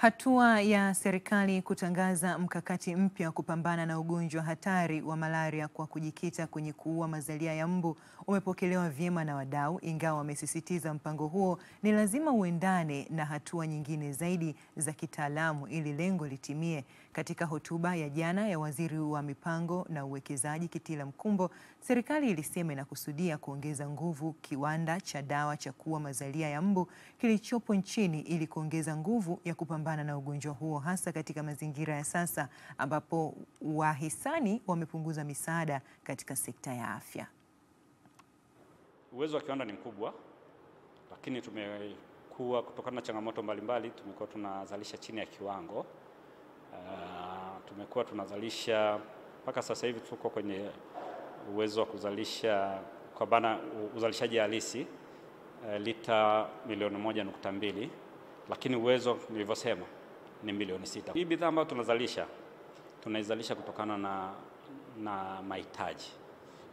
Hatua ya serikali kutangaza mkakati mpya wa kupambana na ugonjwa hatari wa malaria kwa kujikita kwenye kuua mazalia ya mbu umepokelewa vyema na wadau, ingawa wamesisitiza mpango huo ni lazima uendane na hatua nyingine zaidi za kitaalamu ili lengo litimie. Katika hotuba ya jana ya Waziri wa Mipango na Uwekezaji Kitila Mkumbo, serikali ilisema inakusudia kuongeza nguvu kiwanda cha dawa cha kuua mazalia ya mbu kilichopo nchini ili kuongeza nguvu ya kupambana na ugonjwa huo, hasa katika mazingira ya sasa ambapo wahisani wamepunguza misaada katika sekta ya afya. Uwezo wa kiwanda ni mkubwa, lakini tumekuwa kutokana na changamoto mbalimbali tumekuwa tunazalisha chini ya kiwango. Tumekuwa tunazalisha mpaka sasa hivi tuko kwenye uwezo wa kuzalisha kwa bana uzalishaji halisi lita milioni 1.2, lakini uwezo nilivyosema ni milioni 6. Hii bidhaa ambayo tunaizalisha kutokana na mahitaji.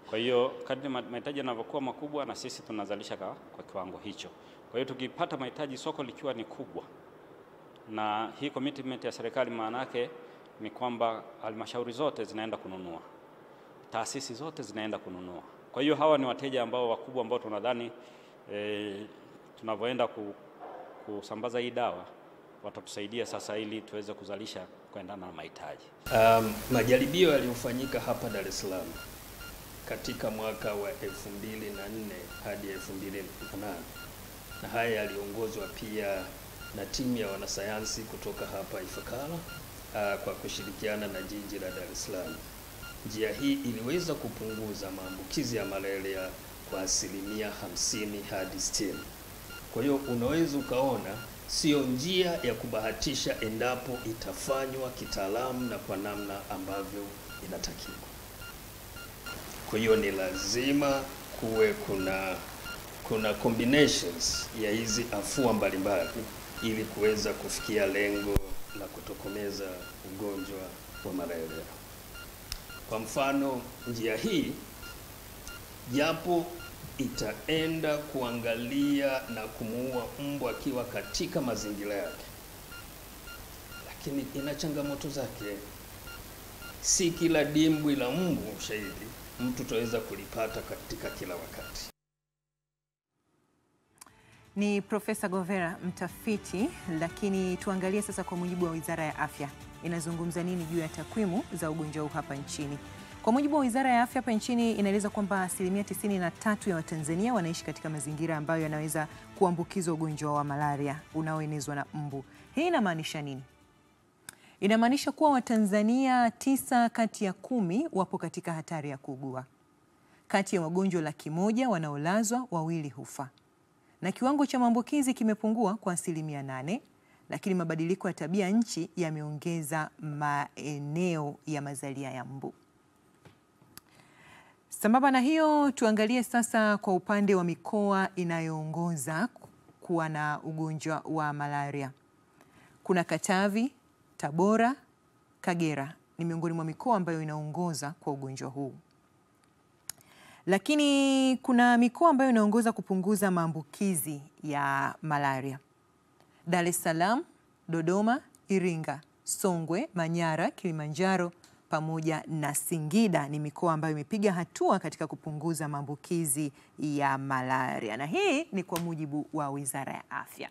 Kwa hiyo kadri mahitaji yanavyokuwa makubwa na sisi tunazalisha kwa kiwango hicho. Kwa hiyo tukipata mahitaji soko likiwa ni kubwa, na hii commitment ya serikali maana yake ni kwamba halmashauri zote zinaenda kununua, taasisi zote zinaenda kununua. Kwa hiyo hawa ni wateja ambao wakubwa ambao tunadhani tunavyoenda kusambaza hii dawa watatusaidia sasa ili tuweze kuzalisha kuendana na mahitaji. Majaribio yaliyofanyika hapa Dar es Salaam katika mwaka wa 2004 hadi 2008, na haya yaliongozwa pia na timu ya wanasayansi kutoka hapa Ifakara kwa kushirikiana na jiji la Dar es Salaam. Njia hii iliweza kupunguza maambukizi ya malaria kwa 50% hadi 60%. Kwa hiyo unaweza ukaona sio njia ya kubahatisha endapo itafanywa kitaalamu na kwa namna ambavyo inatakiwa. Kwa hiyo ni lazima kuwe kuna combinations ya hizi afua mbalimbali ili kuweza kufikia lengo la kutokomeza ugonjwa wa malaria. Kwa mfano, njia hii japo itaenda kuangalia na kumuua mbu akiwa katika mazingira yake, lakini ina changamoto zake. Si kila dimbwi la mbu shahidi mtu tutaweza kulipata katika kila wakati. Ni Profesa Govera, mtafiti, lakini tuangalie sasa kwa mujibu wa Wizara ya Afya. Inazungumza nini juu ya takwimu za ugonjwa huu hapa nchini? Kwa mujibu wa Wizara ya Afya hapa nchini inaeleza kwamba 93% ya Watanzania wanaishi katika mazingira ambayo yanaweza kuambukizwa ugonjwa wa malaria unaoenezwa na mbu. Hii inamaanisha nini? Inamaanisha kuwa Watanzania 9 kati ya 10 wapo katika hatari ya kuugua. Kati ya wagonjwa 100,000 wanaolazwa, 2 hufa. Na kiwango cha maambukizi kimepungua kwa 8%, lakini mabadiliko ya tabia nchi yameongeza maeneo ya mazalia ya mbu. Sambamba na hiyo, tuangalie sasa kwa upande wa mikoa inayoongoza kuwa na ugonjwa wa malaria. Kuna Katavi, Tabora, Kagera ni miongoni mwa mikoa ambayo inaongoza kwa ugonjwa huu. Lakini kuna mikoa ambayo inaongoza kupunguza maambukizi ya malaria. Dar es Salaam, Dodoma, Iringa, Songwe, Manyara, Kilimanjaro pamoja na Singida ni mikoa ambayo imepiga hatua katika kupunguza maambukizi ya malaria. Na hii ni kwa mujibu wa Wizara ya Afya.